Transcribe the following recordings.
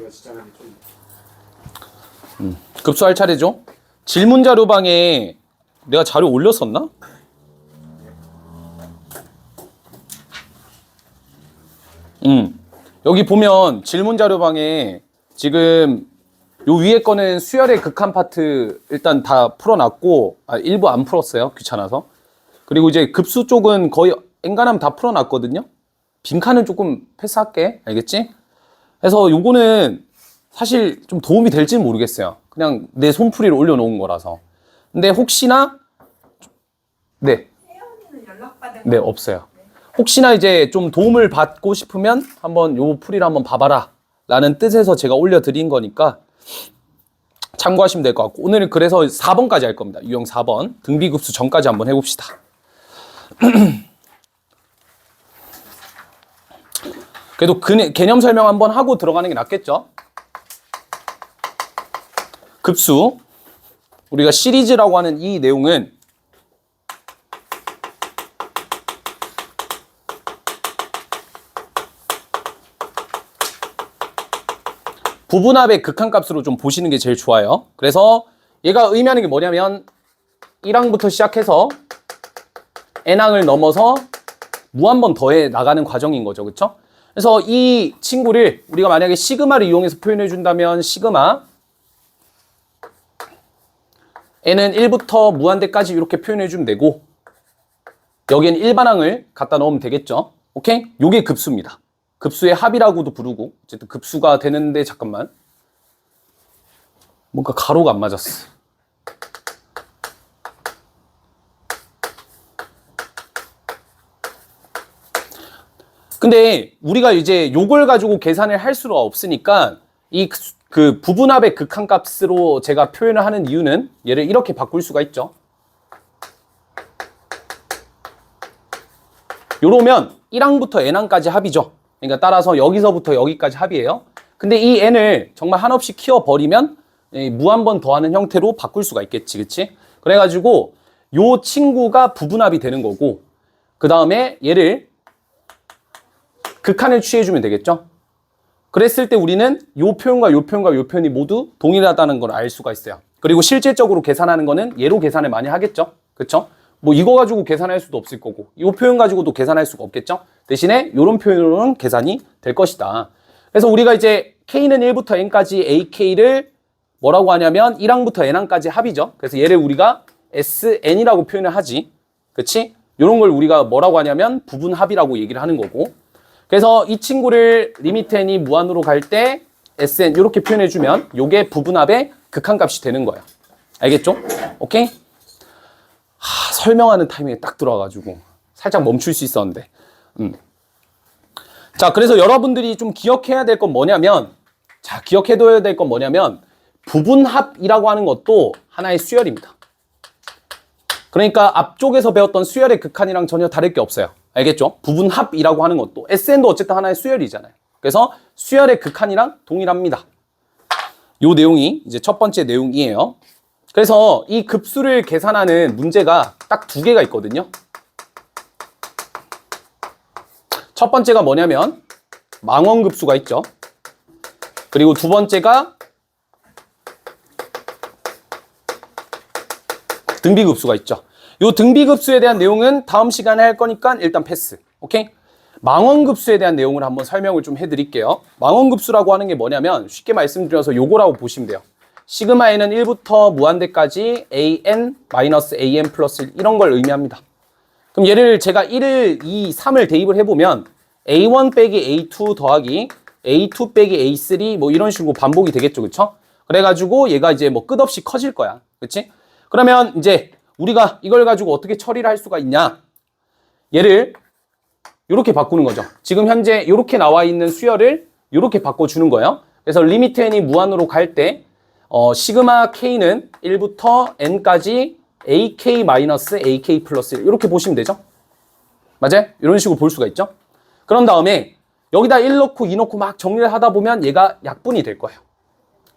지정하기 좀. 급수할 차례죠. 질문 자료방에 내가 자료 올렸었나? 여기 보면 질문 자료방에 지금 요 위에 거는 수열의 극한 파트 일단 다 풀어놨고, 일부 안 풀었어요. 귀찮아서. 그리고 이제 급수 쪽은 거의 엔간하면 다 풀어놨거든요. 빈칸은 조금 패스할게. 알겠지? 그래서 요거는 사실 좀 도움이 될지는 모르겠어요. 그냥 내 손풀이를 올려놓은 거라서. 근데 혹시나, 네. 혜연이는 연락받은 네, 없어요. 혹시나 이제 좀 도움을 받고 싶으면 한번 요 풀이를 한번 봐봐라 라는 뜻에서 제가 올려드린 거니까 참고하시면 될 것 같고, 오늘은 그래서 4번까지 할 겁니다. 유형 4번 등비급수 전까지 한번 해봅시다. 그래도 개념 설명 한번 하고 들어가는 게 낫겠죠? 급수, 우리가 시리즈라고 하는 이 내용은 부분합의 극한값으로 좀 보시는 게 제일 좋아요. 그래서 얘가 의미하는 게 뭐냐면 1항부터 시작해서 n항을 넘어서 무한번 더해 나가는 과정인 거죠. 그렇죠? 그래서 이 친구를 우리가 만약에 시그마를 이용해서 표현해 준다면 시그마 n은 1부터 무한대까지 이렇게 표현해 주면 되고, 여기엔 일반항을 갖다 넣으면 되겠죠. 오케이? 요게 급수입니다. 급수의 합이라고도 부르고, 어쨌든 급수가 되는데, 잠깐만. 뭔가 가로가 안 맞았어. 근데 우리가 이제 요걸 가지고 계산을 할 수가 없으니까 그 부분합의 극한값으로 제가 표현을 하는 이유는 얘를 이렇게 바꿀 수가 있죠. 요러면 1항부터 n항까지 합이죠. 그러니까 따라서 여기서부터 여기까지 합이에요. 근데 이 n을 정말 한없이 키워버리면 무한번 더하는 형태로 바꿀 수가 있겠지. 그치? 그래가지고 요 친구가 부분합이 되는 거고, 그 다음에 얘를 극한을 취해주면 되겠죠. 그랬을 때 우리는 요 표현과 요 표현과 요 표현이 모두 동일하다는 걸 알 수가 있어요. 그리고 실질적으로 계산하는 거는 얘로 계산을 많이 하겠죠. 그쵸? 뭐 이거 가지고 계산할 수도 없을 거고, 이 표현 가지고도 계산할 수가 없겠죠. 대신에 이런 표현으로는 계산이 될 것이다. 그래서 우리가 이제 K는 1부터 N까지 AK를 뭐라고 하냐면 1항부터 N항까지 합이죠. 그래서 얘를 우리가 SN이라고 표현을 하지. 그치? 이런 걸 우리가 뭐라고 하냐면 부분합이라고 얘기를 하는 거고, 그래서 이 친구를 리미트 n이 무한으로 갈 때 SN 이렇게 표현해주면 요게 부분합의 극한값이 되는 거예요. 알겠죠? 오케이? 설명하는 타이밍에 딱 들어와가지고 살짝 멈출 수 있었는데. 자, 그래서 여러분들이 좀 기억해야 될 건 뭐냐면, 기억해둬야 될 건 뭐냐면 부분합이라고 하는 것도 하나의 수열입니다. 그러니까 앞쪽에서 배웠던 수열의 극한이랑 전혀 다를 게 없어요. 알겠죠? 부분합이라고 하는 것도 SN도 어쨌든 하나의 수열이잖아요. 그래서 수열의 극한이랑 동일합니다. 요 내용이 이제 첫 번째 내용이에요. 그래서 이 급수를 계산하는 문제가 딱 두 개가 있거든요. 첫 번째가 뭐냐면 망원급수가 있죠. 그리고 두 번째가 등비급수가 있죠. 요 등비급수에 대한 내용은 다음 시간에 할 거니까 일단 패스. 오케이? 망원급수에 대한 내용을 한번 설명을 좀 해드릴게요. 망원급수라고 하는 게 뭐냐면 쉽게 말씀드려서 요거라고 보시면 돼요. 시그마 n은 1부터 무한대까지 an-an 플러스 1 이런 걸 의미합니다. 그럼 얘를 제가 1을 2, 3을 대입을 해보면 a1 빼기 a2 더하기 a2 빼기 a3 뭐 이런 식으로 반복이 되겠죠. 그쵸? 그래가지고 얘가 이제 뭐 끝없이 커질 거야. 그치? 그러면 이제 우리가 이걸 가지고 어떻게 처리를 할 수가 있냐? 얘를 이렇게 바꾸는 거죠. 지금 현재 이렇게 나와 있는 수열을 이렇게 바꿔주는 거예요. 그래서 리미트 n이 무한으로 갈 때 시그마 k는 1부터 n까지 ak-ak 플러스 1 이렇게 보시면 되죠. 맞아요? 이런 식으로 볼 수가 있죠. 그런 다음에 여기다 1 넣고 2 넣고 막 정리를 하다 보면 얘가 약분이 될 거예요.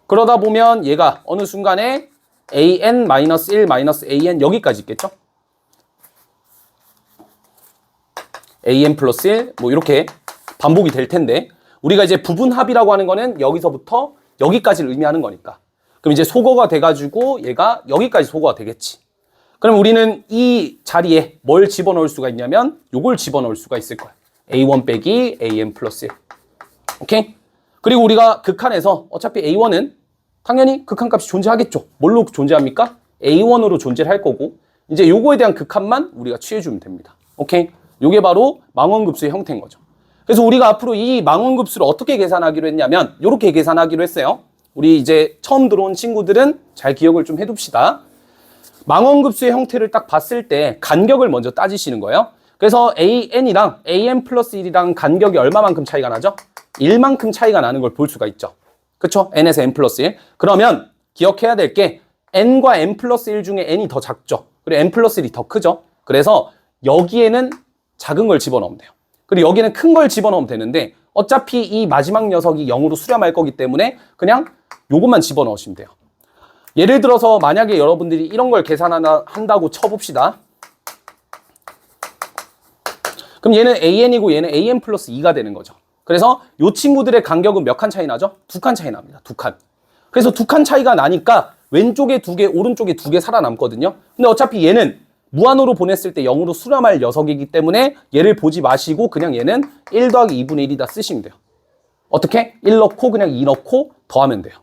그러다 보면 얘가 어느 순간에 an-1-an 여기까지 있겠죠? an 플러스 1 뭐 이렇게 반복이 될 텐데, 우리가 이제 부분합이라고 하는 거는 여기서부터 여기까지를 의미하는 거니까. 그럼 이제 소거가 돼가지고 얘가 여기까지 소거가 되겠지. 그럼 우리는 이 자리에 뭘 집어넣을 수가 있냐면 요걸 집어넣을 수가 있을 거야. A1 빼기 AN 플러스 1. 오케이? 그리고 우리가 극한에서 어차피 A1은 당연히 극한값이 존재하겠죠. 뭘로 존재합니까? A1으로 존재를 할 거고 이제 요거에 대한 극한만 우리가 취해주면 됩니다. 오케이? 요게 바로 망원급수의 형태인 거죠. 그래서 우리가 앞으로 이 망원급수를 어떻게 계산하기로 했냐면 요렇게 계산하기로 했어요. 우리 이제 처음 들어온 친구들은 잘 기억을 좀 해둡시다. 망원급수의 형태를 딱 봤을 때 간격을 먼저 따지시는 거예요. 그래서 AN이랑 AN 플러스 1이랑 간격이 얼마만큼 차이가 나죠? 1만큼 차이가 나는 걸 볼 수가 있죠. 그쵸? N에서 N 플러스 1. 그러면 기억해야 될 게 N과 N 플러스 1 중에 N이 더 작죠. 그리고 N 플러스 1이 더 크죠. 그래서 여기에는 작은 걸 집어넣으면 돼요. 그리고 여기는 큰 걸 집어넣으면 되는데 어차피 이 마지막 녀석이 0으로 수렴할 거기 때문에 그냥 요것만 집어넣으시면 돼요. 예를 들어서 만약에 여러분들이 이런 걸 계산한다고 쳐봅시다. 그럼 얘는 AN이고 얘는 AN 플러스 2가 되는 거죠. 그래서 이 친구들의 간격은 몇 칸 차이 나죠? 2칸 차이 납니다. 2칸. 그래서 2칸 차이가 나니까 왼쪽에 2개, 오른쪽에 2개 살아남거든요. 근데 어차피 얘는 무한으로 보냈을 때 0으로 수렴할 녀석이기 때문에 얘를 보지 마시고 그냥 얘는 1 더하기 2분의 1이다 쓰시면 돼요. 어떻게? 1 넣고 그냥 2 넣고 더하면 돼요.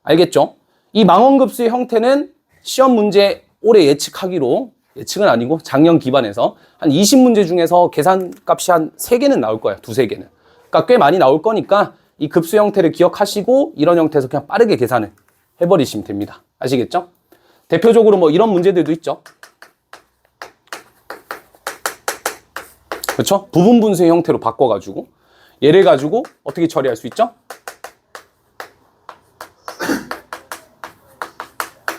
알겠죠? 이 망원급수의 형태는 시험 문제 올해 예측하기로, 예측은 아니고 작년 기반에서 한 20문제 중에서 계산값이 한 3개는 나올 거예요. 2-3개는. 그러니까 꽤 많이 나올 거니까 이 급수 형태를 기억하시고 이런 형태에서 그냥 빠르게 계산을 해버리시면 됩니다. 아시겠죠? 대표적으로 뭐 이런 문제들도 있죠. 그렇죠? 부분 분수의 형태로 바꿔가지고 얘를 가지고 어떻게 처리할 수 있죠?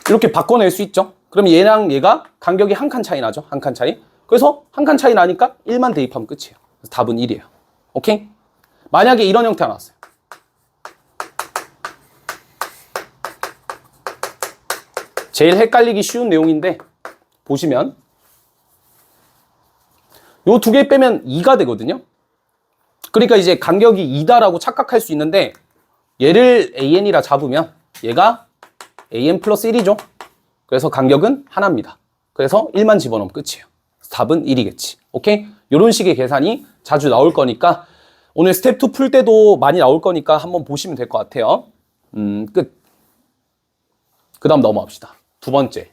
이렇게 바꿔낼 수 있죠. 그럼 얘랑 얘가 간격이 한 칸 차이 나죠. 한 칸 차이. 그래서 한 칸 차이 나니까 1만 대입하면 끝이에요. 그래서 답은 1이에요. 오케이? 만약에 이런 형태가 나왔어요. 제일 헷갈리기 쉬운 내용인데 보시면 요 2개 빼면 2가 되거든요. 그러니까 이제 간격이 2다라고 착각할 수 있는데 얘를 AN이라 잡으면 얘가 AN 플러스 1이죠. 그래서 간격은 하나입니다. 그래서 1만 집어넣으면 끝이에요. 답은 1이겠지. 오케이? 이런 식의 계산이 자주 나올 거니까 오늘 스텝 2 풀 때도 많이 나올 거니까 한번 보시면 될 것 같아요. 끝. 그 다음 넘어갑시다. 두 번째.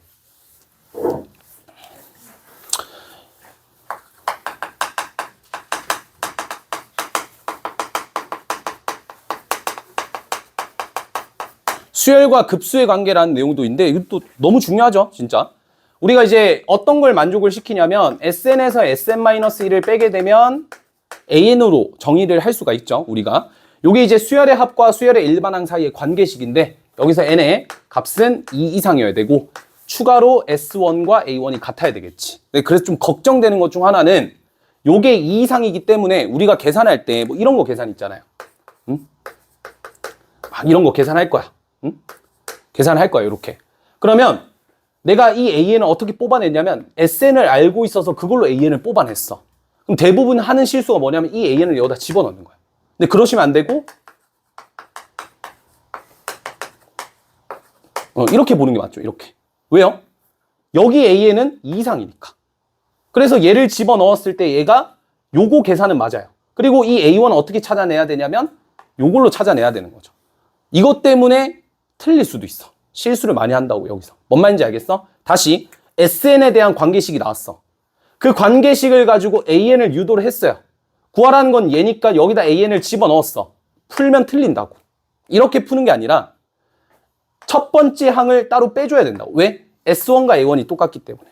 수열과 급수의 관계라는 내용도 있는데 이것도 너무 중요하죠, 진짜. 우리가 이제 어떤 걸 만족을 시키냐면 SN에서 SN-1을 빼게 되면 AN으로 정의를 할 수가 있죠, 우리가. 요게 이제 수열의 합과 수열의 일반항 사이의 관계식인데 여기서 N의 값은 2 이상이어야 되고 추가로 S1과 A1이 같아야 되겠지. 그래서 좀 걱정되는 것 중 하나는 요게 2 이상이기 때문에 우리가 계산할 때 뭐 이런 거 계산 있잖아요. 응? 이런 거 계산할 거야. 응? 계산할 거야, 이렇게. 그러면 내가 이 AN을 어떻게 뽑아냈냐면 SN을 알고 있어서 그걸로 AN을 뽑아냈어. 그럼 대부분 하는 실수가 뭐냐면 이 AN을 여기다 집어넣는 거야. 근데 그러시면 안 되고 이렇게 보는 게 맞죠, 이렇게. 왜요? 여기 AN은 2 이상이니까. 그래서 얘를 집어넣었을 때 얘가 요거 계산은 맞아요. 그리고 이 A1은 어떻게 찾아내야 되냐면 요걸로 찾아내야 되는 거죠. 이것 때문에 틀릴 수도 있어. 실수를 많이 한다고 여기서. 뭔 말인지 알겠어? 다시 SN에 대한 관계식이 나왔어. 그 관계식을 가지고 AN을 유도를 했어요. 구하라는 건 얘니까 여기다 AN을 집어넣었어. 풀면 틀린다고. 이렇게 푸는 게 아니라 첫 번째 항을 따로 빼줘야 된다고. 왜? S1과 A1이 똑같기 때문에.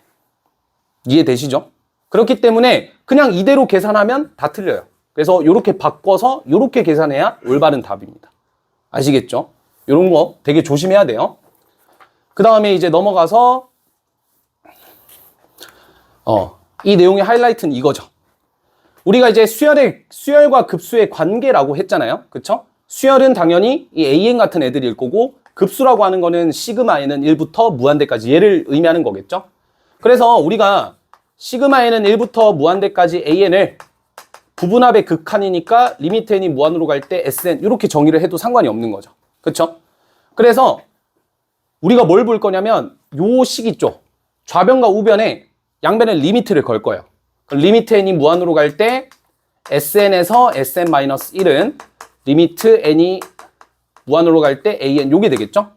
이해되시죠? 그렇기 때문에 그냥 이대로 계산하면 다 틀려요. 그래서 이렇게 바꿔서 이렇게 계산해야 올바른 답입니다. 아시겠죠? 이런 거 되게 조심해야 돼요. 그 다음에 이제 넘어가서 이 내용의 하이라이트는 이거죠. 우리가 이제 수열과 급수의 관계라고 했잖아요. 그쵸? 수열은 당연히 이 AN 같은 애들일 거고 급수라고 하는 거는 시그마 N은 1부터 무한대까지 얘를 의미하는 거겠죠. 그래서 우리가 시그마 N은 1부터 무한대까지 AN을 부분합의 극한이니까 리미트 n이 무한으로 갈 때 Sn 이렇게 정의를 해도 상관이 없는 거죠. 그쵸? 그래서 우리가 뭘 볼 거냐면 요 식 있죠. 좌변과 우변에 양변에 리미트를 걸 거예요. 그럼 리미트 n이 무한으로 갈 때 Sn에서 Sn-1은 리미트 n이 무한으로 갈 때 an 요게 되겠죠?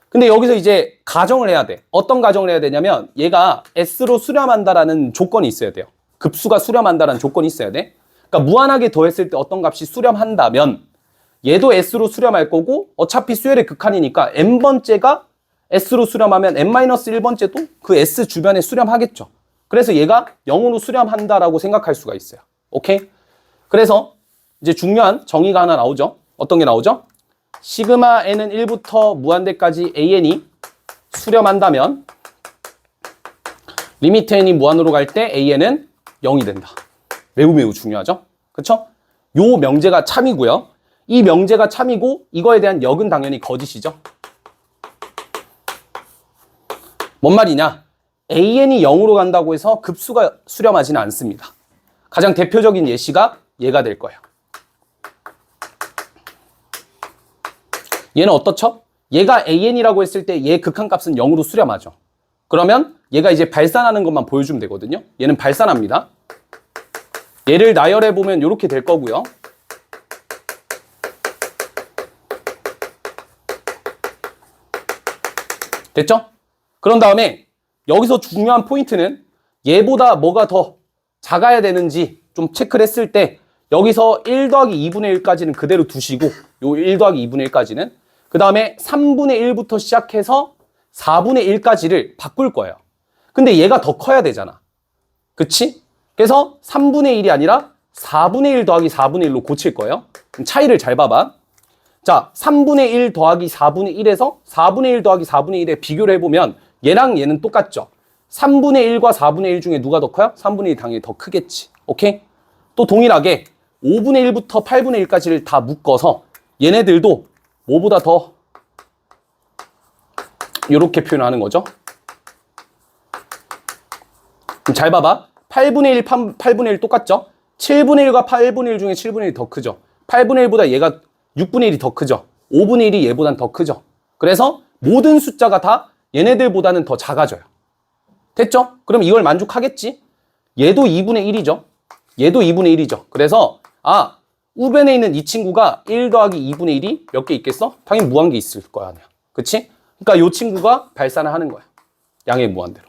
근데 여기서 이제 가정을 해야 돼. 어떤 가정을 해야 되냐면 얘가 S로 수렴한다라는 조건이 있어야 돼요. 급수가 수렴한다라는 조건이 있어야 돼. 그러니까 무한하게 더했을 때 어떤 값이 수렴한다면 얘도 S로 수렴할 거고 어차피 수열의 극한이니까 n번째가 S로 수렴하면 n-1번째도 그 S 주변에 수렴하겠죠. 그래서 얘가 0으로 수렴한다라고 생각할 수가 있어요. 오케이? 그래서 이제 중요한 정의가 하나 나오죠. 어떤 게 나오죠? 시그마 n은 1부터 무한대까지 an이 수렴한다면 리미트 n이 무한으로 갈 때 an은 0이 된다. 매우 중요하죠? 그쵸? 요 명제가 참이고요. 이 명제가 참이고 이거에 대한 역은 당연히 거짓이죠. 뭔 말이냐? an이 0으로 간다고 해서 급수가 수렴하지는 않습니다. 가장 대표적인 예시가 얘가 될 거예요. 얘는 어떻죠? 얘가 an이라고 했을 때 얘 극한값은 0으로 수렴하죠. 그러면 얘가 이제 발산하는 것만 보여주면 되거든요. 얘는 발산합니다. 얘를 나열해보면 이렇게 될 거고요. 됐죠? 그런 다음에 여기서 중요한 포인트는 얘보다 뭐가 더 작아야 되는지 좀 체크를 했을 때 여기서 1 더하기 2분의 1까지는 그대로 두시고 요 1 더하기 2분의 1까지는 그 다음에 3분의 1부터 시작해서 4분의 1까지를 바꿀 거예요. 근데 얘가 더 커야 되잖아. 그치? 그래서 3분의 1이 아니라 4분의 1 더하기 4분의 1로 고칠 거예요. 그럼 차이를 잘 봐봐. 자, 3분의 1 더하기 4분의 1에서 4분의 1 더하기 4분의 1에 비교를 해보면 얘랑 얘는 똑같죠. 3분의 1과 4분의 1 중에 누가 더 커요? 3분의 1이 당연히 더 크겠지. 오케이? 또 동일하게 5분의 1부터 8분의 1까지를 다 묶어서 얘네들도 뭐보다 더 이렇게 표현하는 거죠. 그럼 잘 봐봐. 8분의 1, 8분의 1 똑같죠? 7분의 1과 8분의 1 중에 7분의 1이 더 크죠. 8분의 1보다 얘가 6분의 1이 더 크죠. 5분의 1이 얘보단 더 크죠. 그래서 모든 숫자가 다 얘네들보다는 더 작아져요. 됐죠? 그럼 이걸 만족하겠지? 얘도 2분의 1이죠. 얘도 2분의 1이죠. 그래서 우변에 있는 이 친구가 1 더하기 2분의 1이 몇 개 있겠어? 당연히 무한개 있을 거야. 그치? 그러니까 이 친구가 발산을 하는 거야. 양의 무한대로.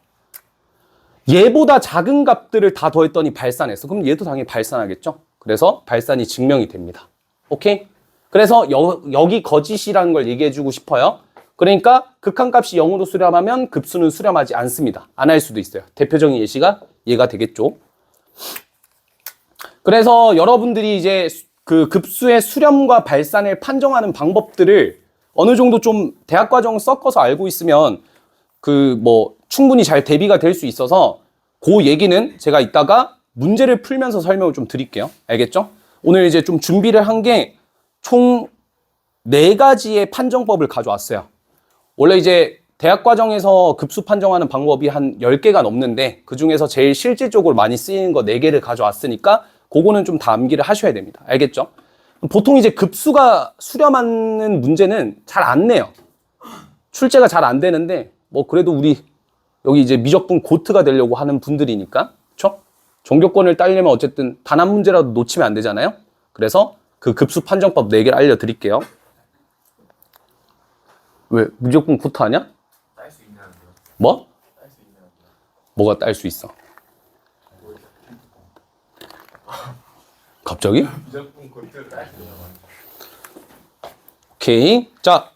얘보다 작은 값들을 다 더했더니 발산했어. 그럼 얘도 당연히 발산하겠죠? 그래서 발산이 증명이 됩니다. 오케이? 그래서 여기 거짓이라는 걸 얘기해주고 싶어요. 그러니까 극한값이 0으로 수렴하면 급수는 수렴하지 않습니다. 안 할 수도 있어요. 대표적인 예시가 얘가 되겠죠. 그래서 여러분들이 이제 그 급수의 수렴과 발산을 판정하는 방법들을 어느 정도 좀 대학 과정 섞어서 알고 있으면 충분히 잘 대비가 될 수 있어서 그 얘기는 제가 이따가 문제를 풀면서 설명을 좀 드릴게요. 알겠죠? 오늘 이제 좀 준비를 한 게 총 4가지의 판정법을 가져왔어요. 원래 이제 대학 과정에서 급수 판정하는 방법이 한 10개가 넘는데 그 중에서 제일 실질적으로 많이 쓰이는 거 4개를 가져왔으니까 그거는 좀 다 암기를 하셔야 됩니다. 알겠죠? 보통 이제 급수가 수렴하는 문제는 잘 안 내요. 출제가 잘 안 되는데 그래도 우리 여기 이제 미적분 고트가 되려고 하는 분들이니까 그쵸? 전교권을 따려면 어쨌든 단 한 문제라도 놓치면 안 되잖아요. 그래서 그 급수 판정법 4개를 알려드릴게요. 왜? 미적분 고트 하냐? 딸 수 있냐는데요. 뭐? 딸 수 있냐는데요. 뭐가 딸 수 있어? 갑자기? 미적분 고트를 딸 수 있냐고. 오케이. 자,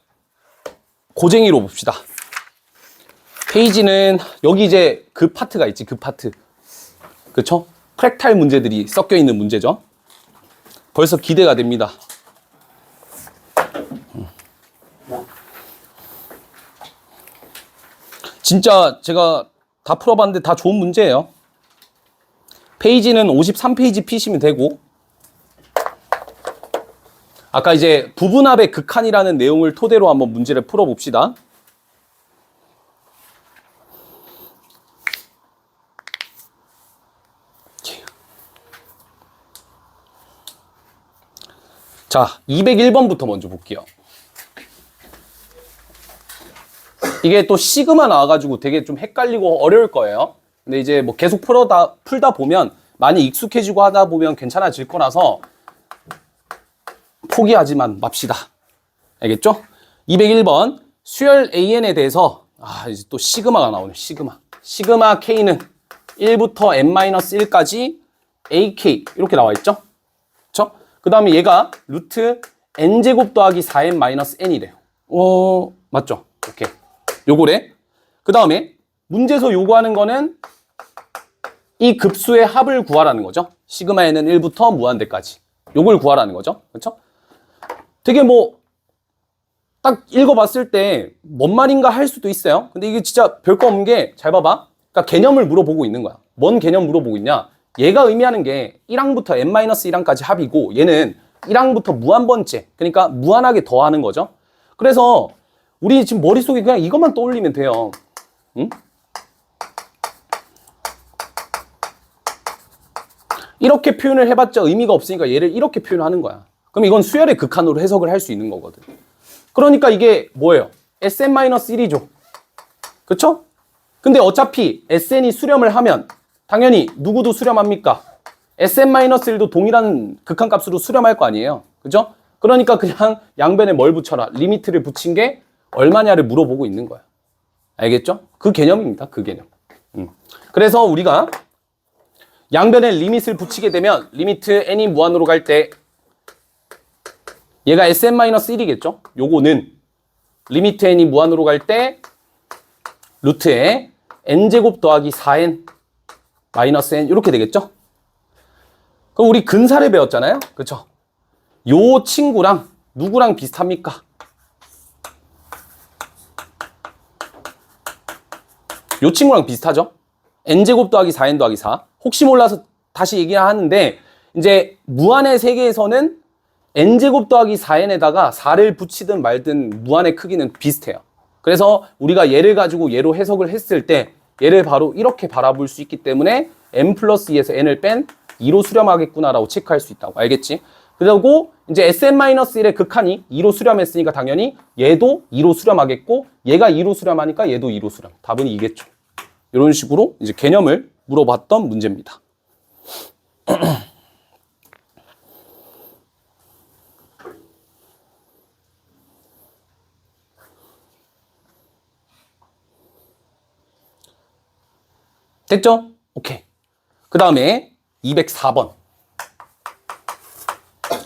고쟁이로 봅시다. 페이지는 여기 이제 그 파트가 있지. 그 파트. 그쵸? 프랙탈 문제들이 섞여 있는 문제죠. 벌써 기대가 됩니다. 진짜 제가 다 풀어봤는데 다 좋은 문제예요. 페이지는 53페이지 피시면 되고 아까 이제 부분합의 극한이라는 내용을 토대로 한번 문제를 풀어봅시다. 자, 201번부터 먼저 볼게요. 이게 또 시그마 나와가지고 되게 좀 헷갈리고 어려울 거예요. 근데 이제 뭐 계속 풀다 보면 많이 익숙해지고 하다 보면 괜찮아질 거라서 포기하지만 맙시다. 알겠죠? 201번 수열 AN에 대해서 이제 또 시그마가 나오네. 시그마 K는 1부터 n-1까지 AK 이렇게 나와 있죠? 그쵸? 그 다음에 얘가 루트 n제곱 더하기 4n-n이래요. 맞죠? 오케이. 요거래. 그 다음에 문제에서 요구하는 거는 이 급수의 합을 구하라는 거죠. 시그마 n은 1부터 무한대까지. 요걸 구하라는 거죠. 그렇죠? 되게 뭐 딱 읽어봤을 때 뭔 말인가 할 수도 있어요. 근데 이게 진짜 별거 없는 게 잘 봐봐. 그러니까 개념을 물어보고 있는 거야. 뭔 개념 물어보고 있냐? 얘가 의미하는 게 1항부터 n-1항까지 합이고 얘는 1항부터 무한번째. 그러니까 무한하게 더하는 거죠. 그래서 우리 지금 머릿속에 그냥 이것만 떠올리면 돼요. 응? 이렇게 표현을 해봤자 의미가 없으니까 얘를 이렇게 표현하는 거야. 그럼 이건 수열의 극한으로 해석을 할 수 있는 거거든. 그러니까 이게 뭐예요? Sn-1이죠. 그쵸? 근데 어차피 Sn이 수렴을 하면 당연히 누구도 수렴합니까? Sn-1도 동일한 극한값으로 수렴할 거 아니에요. 그죠? 그러니까 그냥 양변에 뭘 붙여라. 리미트를 붙인 게 얼마냐를 물어보고 있는 거야. 알겠죠? 그 개념입니다. 그 개념. 그래서 우리가 양변에 리밋을 붙이게 되면 리미트 n이 무한으로 갈 때 얘가 Sn-1이겠죠? 요거는 리미트 n이 무한으로 갈 때 루트에 n제곱 더하기 4n 마이너스 n 이렇게 되겠죠? 그럼 우리 근사를 배웠잖아요? 그쵸? 요 친구랑 누구랑 비슷합니까? 요 친구랑 비슷하죠? n제곱 더하기 4n 더하기 4. 혹시 몰라서 다시 얘기하는데 이제 무한의 세계에서는 n제곱 더하기 4n에다가 4를 붙이든 말든 무한의 크기는 비슷해요. 그래서 우리가 얘를 가지고 얘로 해석을 했을 때 얘를 바로 이렇게 바라볼 수 있기 때문에 n 플러스 2에서 n을 뺀 2로 수렴하겠구나라고 체크할 수 있다고. 알겠지? 그리고 이제 Sn-1의 극한이 2로 수렴했으니까 당연히 얘도 2로 수렴하겠고 얘가 2로 수렴하니까 얘도 2로 수렴. 답은 이겠죠. 이런 식으로 이제 개념을 물어봤던 문제입니다. 됐죠? 오케이. 그 다음에 204번.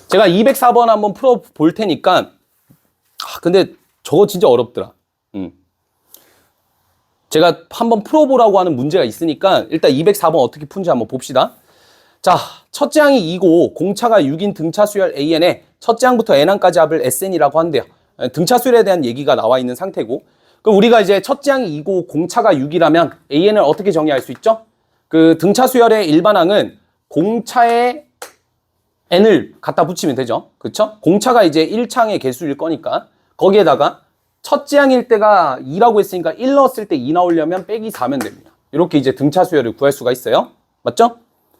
제가 204번 한번 풀어볼 테니까 근데 저거 진짜 어렵더라. 제가 한번 풀어보라고 하는 문제가 있으니까 일단 204번 어떻게 푼지 한번 봅시다. 자, 첫째 항이 2고 공차가 6인 등차 수열 AN에 첫째 항부터 n항까지 합을 SN이라고 한대요. 등차 수열에 대한 얘기가 나와 있는 상태고 그럼 우리가 이제 첫째 항이 2고 공차가 6이라면 AN을 어떻게 정의할 수 있죠? 그 등차 수열의 일반항은 공차에 n을 갖다 붙이면 되죠. 그쵸? 공차가 이제 1차항의 개수일 거니까 거기에다가 첫째 항일 때가 2라고 했으니까 1 넣었을 때 2 나오려면 빼기 4면 됩니다. 이렇게 이제 등차 수열을 구할 수가 있어요. 맞죠?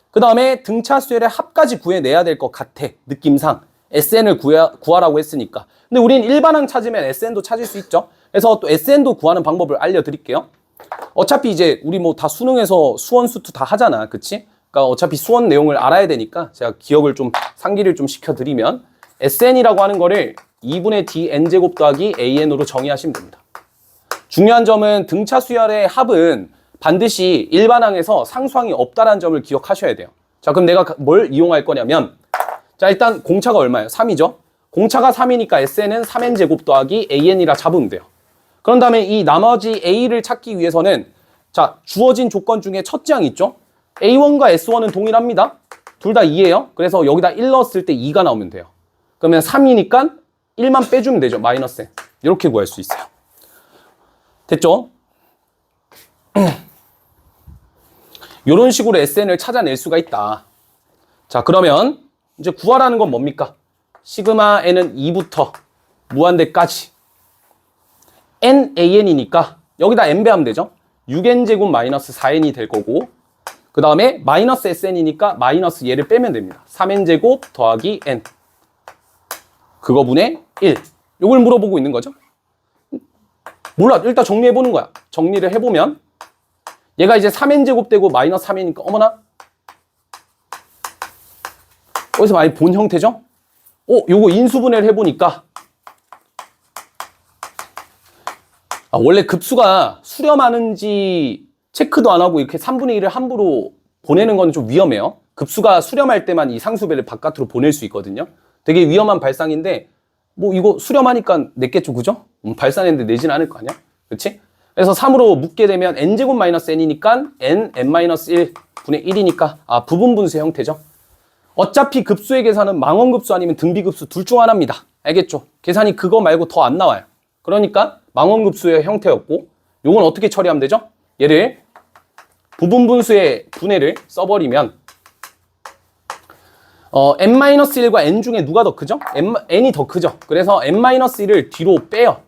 그 다음에 등차 수열의 합까지 구해내야 될 것 같아. 느낌상. SN을 구하라고 했으니까. 근데 우린 일반항 찾으면 SN도 찾을 수 있죠. 그래서 또 SN도 구하는 방법을 알려드릴게요. 어차피 이제 우리 뭐 다 수능에서 수원 수투 다 하잖아. 그치? 그러니까 어차피 수원 내용을 알아야 되니까 제가 기억을 좀 상기를 좀 시켜드리면 SN이라고 하는 거를 2분의 d n제곱 더하기 an으로 정의하시면 됩니다. 중요한 점은 등차 수열의 합은 반드시 일반항에서 상수항이 없다라는 점을 기억하셔야 돼요. 자, 그럼 내가 뭘 이용할 거냐면 자, 일단 공차가 얼마예요? 3이죠? 공차가 3이니까 SN은 3n제곱 더하기 an이라 잡으면 돼요. 그런 다음에 이 나머지 a를 찾기 위해서는 자, 주어진 조건 중에 첫째 항 있죠? A1과 S1은 동일합니다. 둘 다 2예요. 그래서 여기다 1 넣었을 때 2가 나오면 돼요. 그러면 3이니까 1만 빼주면 되죠. 마이너스 n. 이렇게 구할 수 있어요. 됐죠? 이런 식으로 SN을 찾아낼 수가 있다. 자, 그러면 이제 구하라는 건 뭡니까? 시그마 n은 2부터 무한대까지 nan이니까 여기다 n 배하면 되죠. 6n제곱 마이너스 4n이 될 거고 그 다음에 마이너스 sn이니까 마이너스 얘를 빼면 됩니다. 3n제곱 더하기 n 그거분의 1. 요걸 물어보고 있는 거죠. 몰라. 일단 정리해보는 거야. 정리를 해보면 얘가 이제 3n제곱 되고 마이너스 3이니까 어머나? 어디서 많이 본 형태죠? 요거 인수분해를 해보니까 원래 급수가 수렴하는지 체크도 안 하고 이렇게 3분의 1을 함부로 보내는 건 좀 위험해요. 급수가 수렴할 때만 이 상수배를 바깥으로 보낼 수 있거든요. 되게 위험한 발상인데 뭐 이거 수렴하니까 냈겠죠, 그죠? 발산했는데 내진 않을 거 아니야? 그렇지? 그래서 3으로 묶게 되면 n제곱 마이너스 n이니까 n-1 분의 1이니까 부분분수의 형태죠. 어차피 급수의 계산은 망원급수 아니면 등비급수 둘 중 하나입니다. 알겠죠? 계산이 그거 말고 더 안 나와요. 그러니까 망원급수의 형태였고 요건 어떻게 처리하면 되죠? 얘를 부분분수의 분해를 써버리면 n-1과 n 중에 누가 더 크죠? n이 더 크죠? 그래서 n-1을 뒤로 빼요.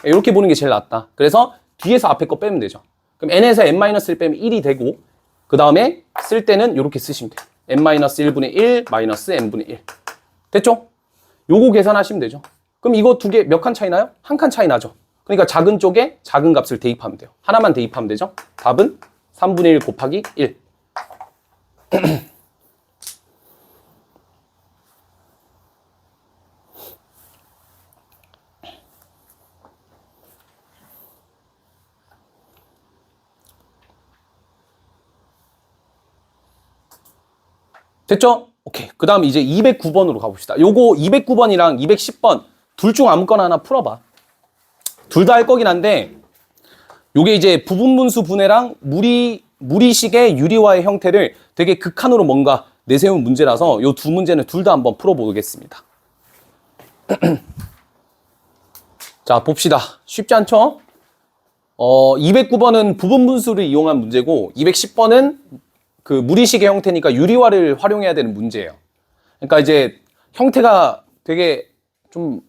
이렇게 보는 게 제일 낫다. 그래서 뒤에서 앞에 거 빼면 되죠. 그럼 n에서 n-1을 빼면 1이 되고 그 다음에 쓸 때는 이렇게 쓰시면 돼요. n-1분의 1 마이너스 n분의 1. 됐죠? 요거 계산하시면 되죠. 그럼 이거 두 개 몇 칸 차이 나요? 한 칸 차이 나죠. 그러니까 작은 쪽에 작은 값을 대입하면 돼요. 하나만 대입하면 되죠. 답은 3분의 1 곱하기 1. 됐죠? 오케이. 그 다음 이제 209번으로 가봅시다. 요거 209번이랑 210번 둘 중 아무거나 하나 풀어봐. 둘 다 할 거긴 한데 요게 이제 부분분수 분해랑 무리식의 유리화의 형태를 되게 극한으로 뭔가 내세운 문제라서 요 두 문제는 둘 다 한번 풀어보겠습니다. 자, 봅시다. 쉽지 않죠? 209번은 부분분수를 이용한 문제고 210번은 그 무리식의 형태니까 유리화를 활용해야 되는 문제예요. 그러니까 이제 형태가 되게 좀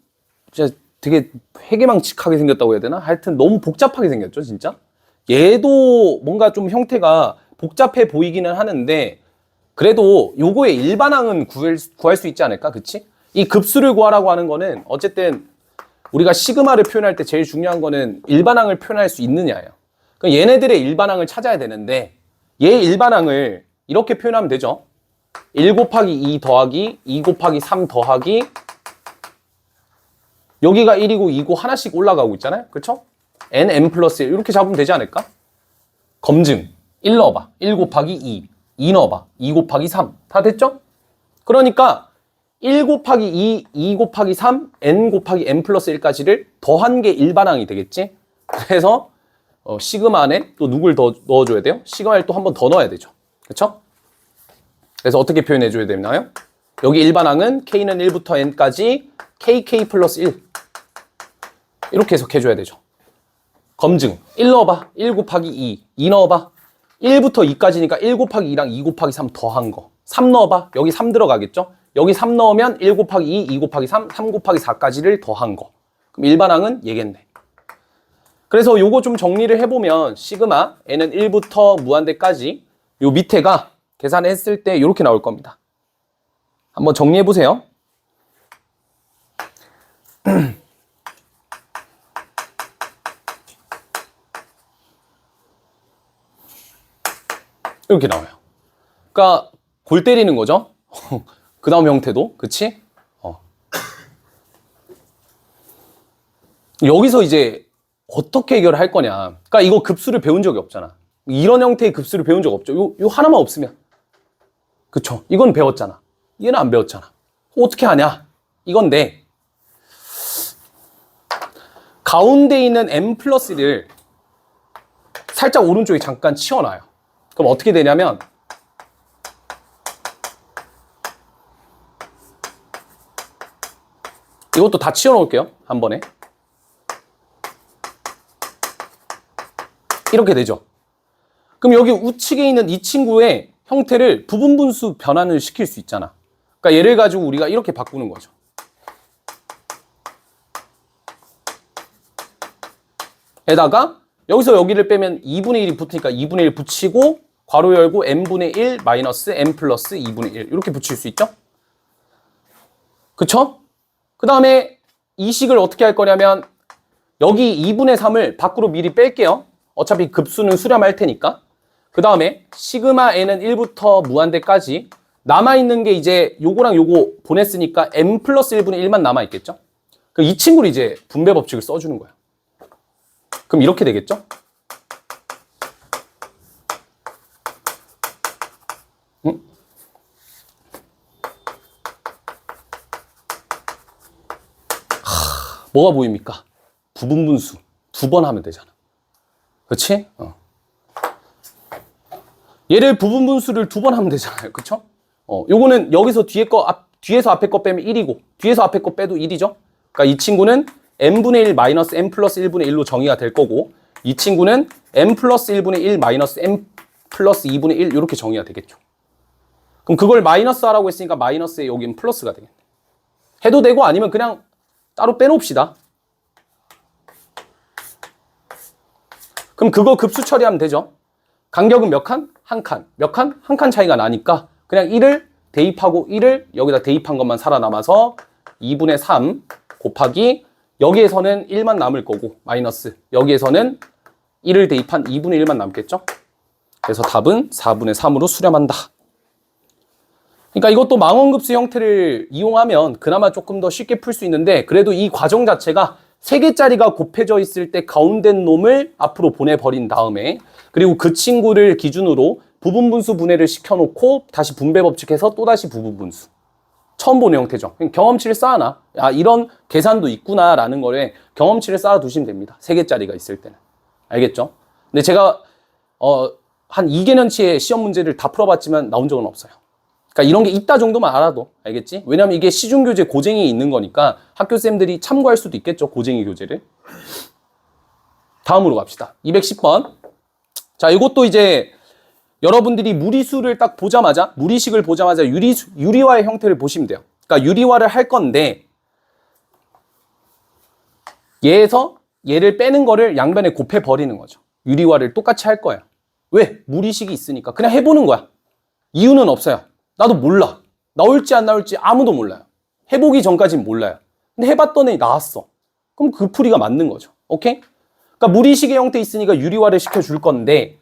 진짜 되게 회개망측하게 생겼다고 해야 되나? 하여튼 너무 복잡하게 생겼죠, 진짜. 얘도 뭔가 좀 형태가 복잡해 보이기는 하는데 그래도 요거의 일반항은 구할 수 있지 않을까? 그치? 이 급수를 구하라고 하는 거는 어쨌든 우리가 시그마를 표현할 때 제일 중요한 거는 일반항을 표현할 수 있느냐예요. 그럼 얘네들의 일반항을 찾아야 되는데 얘 일반항을 이렇게 표현하면 되죠. 1 곱하기 2 더하기 2 곱하기 3 더하기 여기가 1이고 2고 하나씩 올라가고 있잖아요. 그렇죠? n 플러스 1 이렇게 잡으면 되지 않을까? 검증 1 넣어봐. 1 곱하기 2 넣어봐. 2 곱하기 3 다 됐죠? 그러니까 1 곱하기 2 곱하기 3 n 곱하기 n 플러스 1까지를 더한 게 일반항이 되겠지? 그래서 시그마 안에 또 누굴 더 넣어줘야 돼요? 시그마를 또 한 번 더 넣어야 되죠. 그렇죠? 그래서 어떻게 표현해줘야 되나요? 여기 일반항은 k는 1부터 n까지 kk 플러스 1 이렇게 해석해줘야 되죠. 검증 1 넣어봐. 1 곱하기 2 넣어봐. 1부터 2까지니까 1 곱하기 2랑 2 곱하기 3 더한 거 3 넣어봐. 여기 3 들어가겠죠? 여기 3 넣으면 1 곱하기 2, 2 곱하기 3, 3 곱하기 4까지를 더한 거. 그럼 일반항은 얘겠네. 그래서 요거 좀 정리를 해보면 시그마 n은 1부터 무한대까지 요 밑에가 계산했을 때 이렇게 나올 겁니다. 한번 정리해보세요. 이렇게 나와요. 그러니까 골 때리는 거죠. 그 다음 형태도 그치? 여기서 이제 어떻게 해결을 할 거냐. 그러니까 이거 급수를 배운 적이 없잖아. 이런 형태의 급수를 배운 적 없죠. 요 하나만 없으면. 그쵸? 이건 배웠잖아. 얘는 안 배웠잖아. 어떻게 하냐? 이건데 가운데 있는 n 플러스 1을 살짝 오른쪽에 잠깐 치워놔요. 그럼 어떻게 되냐면 이것도 다 치워놓을게요. 한 번에. 이렇게 되죠. 그럼 여기 우측에 있는 이 친구의 형태를 부분분수 변환을 시킬 수 있잖아. 그러니까 얘를 가지고 우리가 이렇게 바꾸는 거죠. 에다가 여기서 여기를 빼면 2분의 1이 붙으니까 2분의 1 붙이고 괄호 열고 n분의 1 마이너스 n 플러스 2분의 1 이렇게 붙일 수 있죠? 그쵸? 그 다음에 이 식을 어떻게 할 거냐면 여기 2분의 3을 밖으로 미리 뺄게요. 어차피 급수는 수렴할 테니까. 그 다음에 시그마 n은 1부터 무한대까지 남아있는 게 이제 요거랑 요거 보냈으니까 n 플러스 1분의 1만 남아있겠죠? 그럼 이 친구를 이제 분배 법칙을 써주는 거예요. 그럼 이렇게 되겠죠? 응? 뭐가 보입니까? 부분분수 2번 하면 되잖아. 그렇지? 얘를 부분분수를 2번 하면 되잖아요. 그쵸? 요거는 여기서 뒤에서 앞에 거 빼면 1이고, 뒤에서 앞에 거 빼도 1이죠? 그러니까 이 친구는 n분의 1 마이너스 n 플러스 1분의 1로 정의가 될 거고, 이 친구는 n 플러스 1분의 1 마이너스 n 플러스 2분의 1 이렇게 정의가 되겠죠. 그럼 그걸 마이너스 하라고 했으니까 마이너스에 여기는 플러스가 되겠네. 해도 되고 아니면 그냥 따로 빼놓읍시다. 그럼 그거 급수 처리하면 되죠. 간격은 몇 칸? 한 칸. 몇 칸? 한 칸 차이가 나니까 그냥 1을 대입하고 1을 여기다 대입한 것만 살아남아서 2분의 3 곱하기 여기에서는 1만 남을 거고 마이너스 여기에서는 1을 대입한 2분의 1만 남겠죠. 그래서 답은 4분의 3으로 수렴한다. 그러니까 이것도 망원급수 형태를 이용하면 그나마 조금 더 쉽게 풀 수 있는데 그래도 이 과정 자체가 3개짜리가 곱해져 있을 때 가운데 놈을 앞으로 보내버린 다음에 그리고 그 친구를 기준으로 부분분수 분해를 시켜놓고 다시 분배 법칙해서 또다시 부분분수. 처음 보는 형태죠. 경험치를 쌓아놔. 아, 이런 계산도 있구나라는 거에 경험치를 쌓아두시면 됩니다. 3개짜리가 있을 때는. 알겠죠? 근데 제가 한 2개년치의 시험 문제를 다 풀어봤지만 나온 적은 없어요. 그러니까 이런 게 있다 정도만 알아도 알겠지? 왜냐면 이게 시중교재 고쟁이에 있는 거니까 학교쌤들이 참고할 수도 있겠죠. 고쟁이 교재를. 다음으로 갑시다. 210번. 자, 이것도 이제 여러분들이 무리수를 딱 보자마자 무리식을 보자마자 유리화의 형태를 보시면 돼요. 그러니까 유리화를 할 건데 얘에서 얘를 빼는 거를 양변에 곱해 버리는 거죠. 유리화를 똑같이 할 거예요. 왜? 무리식이 있으니까. 그냥 해보는 거야. 이유는 없어요. 나도 몰라. 나올지 안 나올지 아무도 몰라요. 해보기 전까지는 몰라요. 근데 해봤더니 나왔어. 그럼 그 풀이가 맞는 거죠. 오케이? 그러니까 무리식의 형태 있으니까 유리화를 시켜줄 건데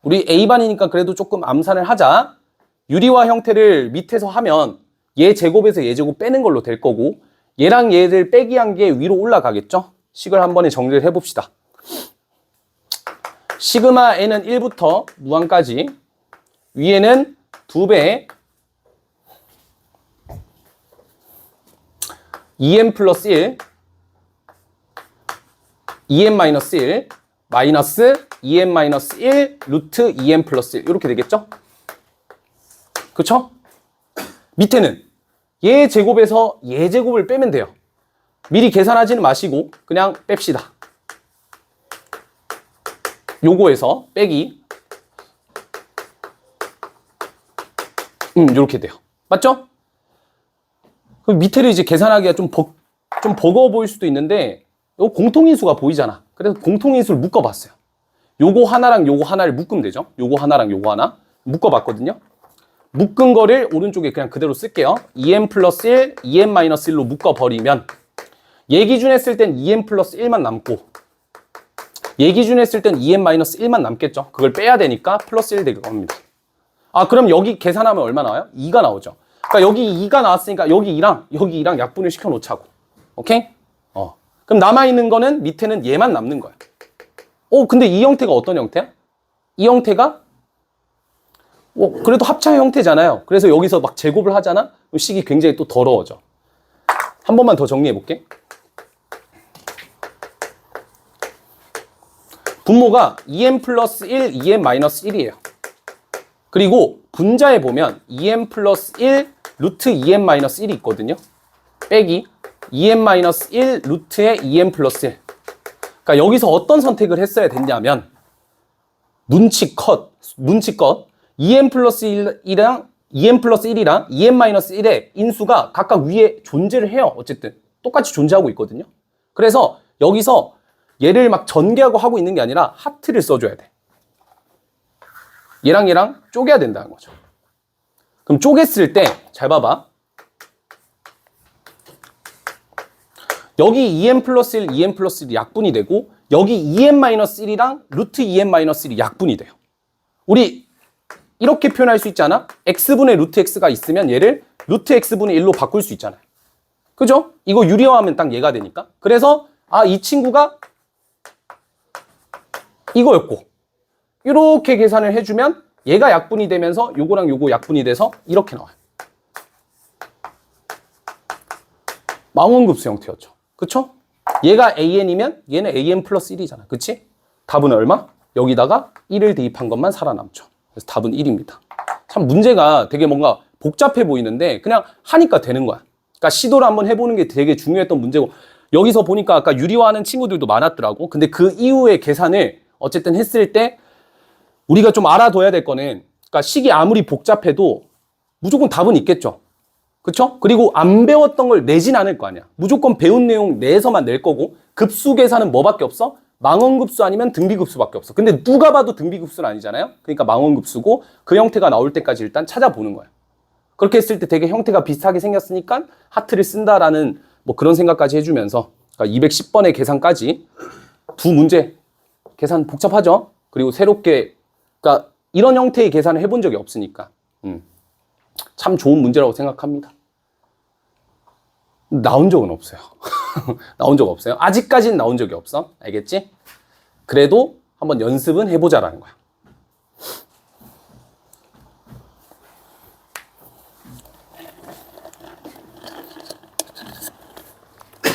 우리 A반이니까 그래도 조금 암산을 하자. 유리화 형태를 밑에서 하면 얘 제곱에서 얘 제곱 빼는 걸로 될 거고 얘랑 얘를 빼기 한 게 위로 올라가겠죠? 식을 한 번에 정리를 해봅시다. 시그마 n은 1부터 무한까지 위에는 2배 2n 플러스 1 2n 마이너스 1 마이너스 2n 마이너스 1 루트 2n 플러스 1 이렇게 되겠죠? 그쵸? 밑에는 얘 제곱에서 얘 제곱을 빼면 돼요. 미리 계산하지는 마시고 그냥 뺍시다. 요거에서 빼기 이렇게 돼요. 맞죠? 그 밑에를 이제 계산하기가 좀 버거워 보일 수도 있는데 요 공통인수가 보이잖아. 그래서 공통인수를 묶어봤어요. 요거 하나랑 요거 하나를 묶으면 되죠. 요거 하나랑 요거 하나 묶어봤거든요. 묶은 거를 오른쪽에 그냥 그대로 쓸게요. 2n 플러스 1, 2n 마이너스 1로 묶어버리면 얘 기준 했을 땐 2n 플러스 1만 남고 얘 기준 했을 땐 2n 마이너스 1만 남겠죠. 그걸 빼야 되니까 플러스 1 되게 겁니다. 아, 그럼 여기 계산하면 얼마 나와요? 2가 나오죠. 그러니까 여기 2가 나왔으니까 여기 2랑 약분을 시켜 놓자고. 오케이? 그럼 남아있는 거는 밑에는 얘만 남는 거야. 근데 이 형태가 어떤 형태야? 이 형태가 그래도 합차 형태잖아요. 그래서 여기서 막 제곱을 하잖아? 그럼 식이 굉장히 또 더러워져. 한 번만 더 정리해 볼게. 분모가 2n 플러스 1, 2n 마이너스 1이에요. 그리고 분자에 보면 2n 플러스 1 루트 2n 마이너스 1이 있거든요. 빼기 2n 마이너스 1 루트에 2n 플러스 1. 그러니까 여기서 어떤 선택을 했어야 됐냐면 눈치껏 2n 플러스 1이랑 2n 플러스 1이랑 2n 마이너스 1의 인수가 각각 위에 존재를 해요. 어쨌든 똑같이 존재하고 있거든요. 그래서 여기서 얘를 막 전개하고 하고 있는 게 아니라 하트를 써줘야 돼. 얘랑 쪼개야 된다는 거죠. 그럼 쪼갰을 때 잘 봐봐. 여기 2n 플러스 1, 2n 플러스 1이 약분이 되고 여기 2n 마이너스 1이랑 루트 2n 마이너스 1이 약분이 돼요. 우리 이렇게 표현할 수 있지 않아? x분의 루트 x가 있으면 얘를 루트 x분의 1로 바꿀 수 있잖아요. 그죠? 이거 유리화하면 딱 얘가 되니까. 그래서 이 친구가 이거였고 이렇게 계산을 해주면 얘가 약분이 되면서 요거랑 요거 약분이 돼서 이렇게 나와요. 망원급수 형태였죠. 그쵸? 얘가 an이면 얘는 an 플러스 1이잖아. 그치? 답은 얼마? 여기다가 1을 대입한 것만 살아남죠. 그래서 답은 1입니다. 참 문제가 되게 뭔가 복잡해 보이는데 그냥 하니까 되는 거야. 그러니까 시도를 한번 해보는 게 되게 중요했던 문제고 여기서 보니까 아까 유리화하는 친구들도 많았더라고. 근데 그 이후의 계산을 어쨌든 했을 때 우리가 좀 알아둬야 될 거는 그러니까 식이 아무리 복잡해도 무조건 답은 있겠죠. 그쵸? 그리고 안 배웠던 걸 내진 않을 거 아니야. 무조건 배운 내용 내에서만 낼 거고 급수 계산은 뭐밖에 없어? 망원급수 아니면 등비급수밖에 없어. 근데 누가 봐도 등비급수는 아니잖아요. 그러니까 망원급수고 그 형태가 나올 때까지 일단 찾아보는 거야. 그렇게 했을 때 되게 형태가 비슷하게 생겼으니까 하트를 쓴다라는 뭐 그런 생각까지 해주면서 그러니까 210번의 계산까지 두 문제 계산 복잡하죠. 그리고 새롭게 그러니까 이런 형태의 계산을 해본 적이 없으니까 참 좋은 문제라고 생각합니다. 나온 적은 없어요. 나온 적 없어요. 아직까지는 나온 적이 없어. 알겠지? 그래도 한번 연습은 해보자라는 거야.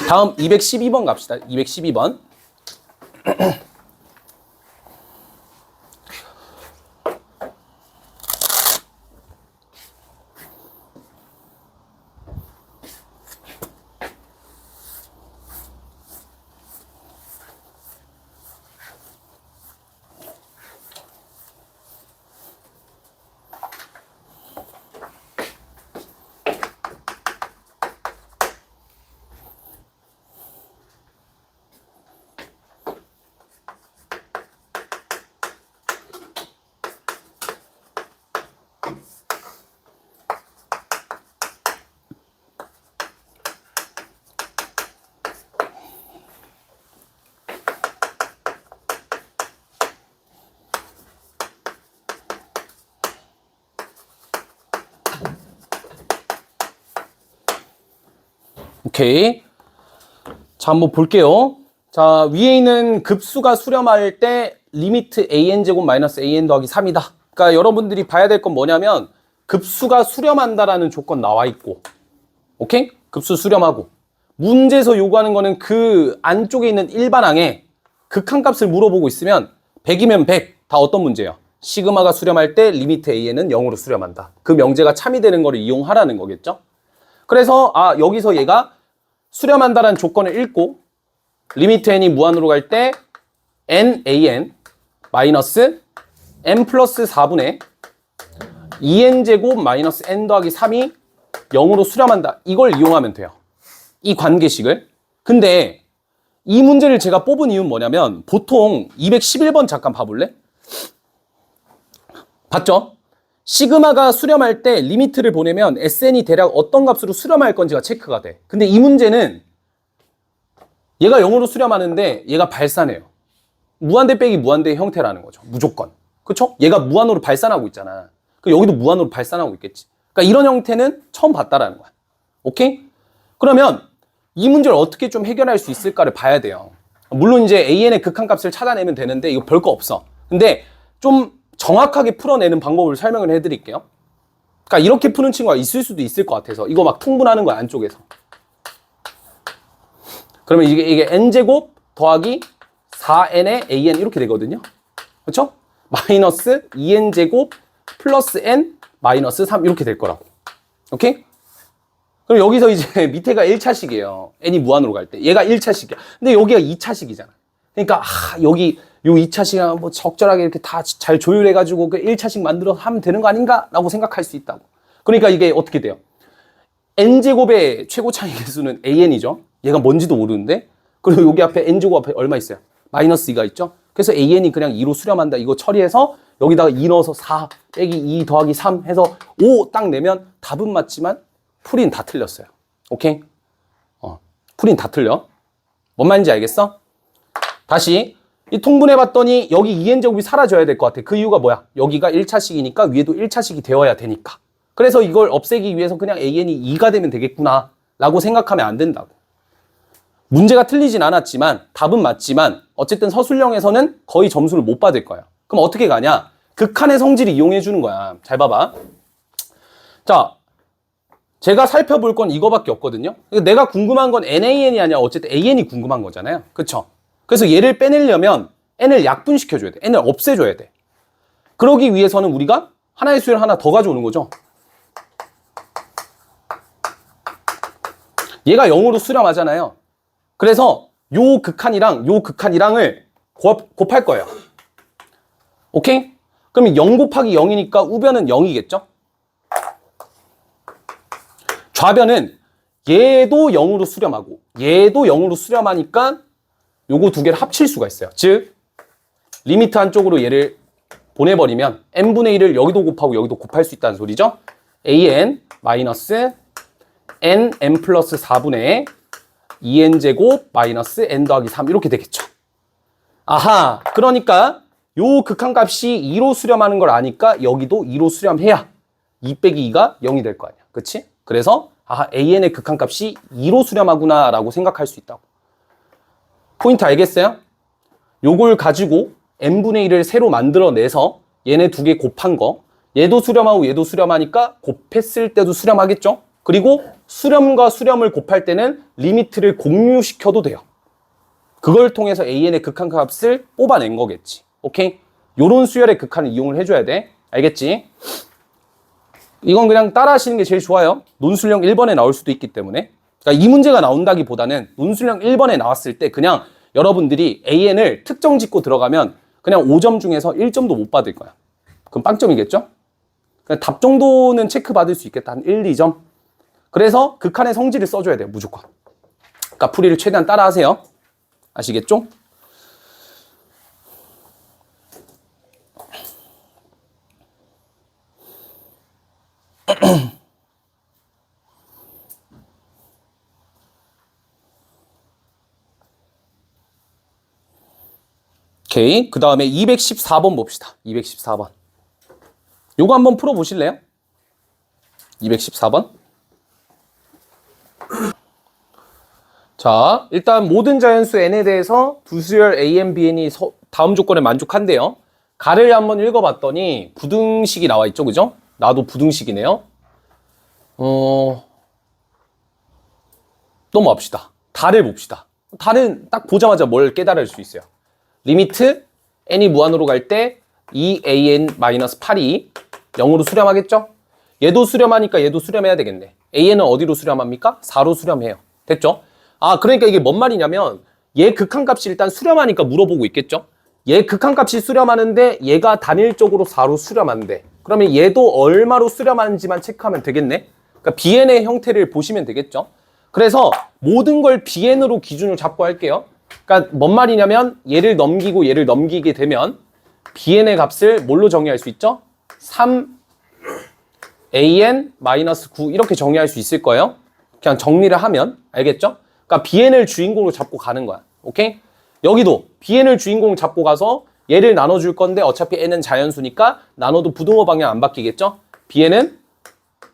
다음 212번 갑시다. 212번. 오케이. 자, 한번 볼게요. 자, 위에 있는 급수가 수렴할 때 리미트 an제곱 마이너스 an 더하기 3이다. 그러니까 여러분들이 봐야 될 건 뭐냐면 급수가 수렴한다라는 조건 나와 있고, 오케이? 급수 수렴하고. 문제에서 요구하는 거는 그 안쪽에 있는 일반항에 극한값을 물어보고 있으면 100이면 100. 다 어떤 문제예요? 시그마가 수렴할 때 리미트 an은 0으로 수렴한다. 그 명제가 참이되는 거를 이용하라는 거겠죠? 그래서 여기서 얘가 수렴한다라는 조건을 읽고 리미트 n이 무한으로 갈 때 nan 마이너스 n 플러스 4분의 2n 제곱 마이너스 n 더하기 3이 0으로 수렴한다. 이걸 이용하면 돼요. 이 관계식을. 근데 이 문제를 제가 뽑은 이유는 뭐냐면 보통 211번 잠깐 봐볼래? 봤죠? 시그마가 수렴할 때 리미트를 보내면 SN이 대략 어떤 값으로 수렴할 건지가 체크가 돼. 근데 이 문제는 얘가 0으로 수렴하는데 얘가 발산해요. 무한대 빼기 무한대의 형태라는 거죠. 무조건. 그쵸? 얘가 무한으로 발산하고 있잖아. 여기도 무한으로 발산하고 있겠지. 그러니까 이런 형태는 처음 봤다라는 거야. 오케이? 그러면 이 문제를 어떻게 좀 해결할 수 있을까를 봐야 돼요. 물론 이제 AN의 극한값을 찾아내면 되는데 이거 별거 없어. 근데 좀 정확하게 풀어내는 방법을 설명을 해드릴게요. 그러니까 이렇게 푸는 친구가 있을 수도 있을 것 같아서 이거 막 통분하는 거야 안쪽에서. 그러면 이게 n제곱 더하기 4n의 an 이렇게 되거든요. 그렇죠? 마이너스 2n제곱 플러스 n 마이너스 3 이렇게 될 거라고. 오케이? 그럼 여기서 이제 밑에가 1차식이에요. n이 무한으로 갈 때. 얘가 1차식이야. 근데 여기가 2차식이잖아. 그러니까 여기 요 2차식이랑 뭐 적절하게 이렇게 다 잘 조율해가지고 그 1차식 만들어서 하면 되는 거 아닌가? 라고 생각할 수 있다고. 그러니까 이게 어떻게 돼요? n제곱의 최고 차이 개수는 an이죠. 얘가 뭔지도 모르는데. 그리고 여기 앞에 n제곱 앞에 얼마 있어요? 마이너스 2가 있죠. 그래서 an이 그냥 2로 수렴한다. 이거 처리해서 여기다가 2 넣어서 4 빼기 2 더하기 3 해서 5 딱 내면 답은 맞지만 풀이는 다 틀렸어요. 오케이? 풀이는 다 틀려. 뭔 말인지 알겠어? 다시 이 통분해 봤더니 여기 2n제곱이 사라져야 될 것 같아. 그 이유가 뭐야? 여기가 1차식이니까 위에도 1차식이 되어야 되니까. 그래서 이걸 없애기 위해서 그냥 an이 2가 되면 되겠구나 라고 생각하면 안 된다고. 문제가 틀리진 않았지만 답은 맞지만 어쨌든 서술형에서는 거의 점수를 못 받을 거야. 그럼 어떻게 가냐? 극한의 성질을 이용해 주는 거야. 잘 봐봐. 자, 제가 살펴볼 건 이거밖에 없거든요. 내가 궁금한 건 NaN이 아니야. 어쨌든 AN이 궁금한 거잖아요. 그쵸? 그래서 얘를 빼내려면 N을 약분시켜줘야 돼. N을 없애줘야 돼. 그러기 위해서는 우리가 하나의 수를 하나 더 가져오는 거죠. 얘가 0으로 수렴하잖아요. 그래서 요 극한이랑을 곱할 거예요. 오케이? 그러면 0 곱하기 0이니까 우변은 0이겠죠? 좌변은 얘도 0으로 수렴하고 얘도 0으로 수렴하니까 요거 두 개를 합칠 수가 있어요. 즉 리미트 한쪽으로 얘를 보내버리면 n분의 1을 여기도 곱하고 여기도 곱할 수 있다는 소리죠. an 마이너스 n 플러스 4분의 2n제곱 마이너스 n 더하기 3 이렇게 되겠죠. 아하, 그러니까 요 극한값이 2로 수렴하는 걸 아니까 여기도 2로 수렴해야 2 빼기 2가 0이 될 거 아니야. 그치? 그래서 아하, an의 극한값이 2로 수렴하구나 라고 생각할 수 있다고. 포인트 알겠어요? 요걸 가지고 n분의 1을 새로 만들어내서 얘네 두 개 곱한 거, 얘도 수렴하고 얘도 수렴하니까 곱했을 때도 수렴하겠죠? 그리고 수렴과 수렴을 곱할 때는 리미트를 공유시켜도 돼요. 그걸 통해서 an의 극한값을 뽑아낸 거겠지. 오케이? 요런 수열의 극한을 이용을 해줘야 돼. 알겠지? 이건 그냥 따라 하시는 게 제일 좋아요. 논술형 1번에 나올 수도 있기 때문에. 그러니까 이 문제가 나온다기보다는 논술형 1번에 나왔을 때 그냥 여러분들이 AN을 특정 짓고 들어가면 그냥 5점 중에서 1점도 못 받을 거야. 그럼 빵점이겠죠? 그냥 답 정도는 체크받을 수 있겠다. 한 1, 2점. 그래서 극한의 성질을 써줘야 돼요. 무조건. 그러니까 풀이를 최대한 따라 하세요. 아시겠죠? 오케이. 그 다음에 214번 봅시다. 214번. 요거 한번 풀어보실래요? 214번. 자, 일단 모든 자연수 n에 대해서 두 수열 an, bn이 다음 조건에 만족한대요. 가를 한번 읽어봤더니 부등식이 나와 있죠, 그죠? 나도 부등식이네요. 넘어갑시다. 달을 봅시다. 달은 딱 보자마자 뭘 깨달을 수 있어요. 리미트 n이 무한으로 갈 때 2an-8이 0으로 수렴하겠죠? 얘도 수렴하니까 얘도 수렴해야 되겠네. an은 어디로 수렴합니까? 4로 수렴해요. 됐죠? 아, 그러니까 이게 뭔 말이냐면 얘 극한값이 일단 수렴하니까 물어보고 있겠죠? 얘 극한값이 수렴하는데 얘가 단일적으로 4로 수렴한대. 그러면 얘도 얼마로 수렴하는지만 체크하면 되겠네? 그러니까 bn의 형태를 보시면 되겠죠? 그래서 모든 걸 bn으로 기준으로 잡고 할게요. 그러니까 뭔 말이냐면 얘를 넘기고 얘를 넘기게 되면 bn의 값을 뭘로 정의할 수 있죠? 3an-9 이렇게 정의할 수 있을 거예요. 그냥 정리를 하면 알겠죠? 그러니까 bn을 주인공으로 잡고 가는 거야. 오케이? 여기도 bn을 주인공 잡고 가서 얘를 나눠줄 건데 어차피 n은 자연수니까 나눠도 부등호 방향 안 바뀌겠죠? bn은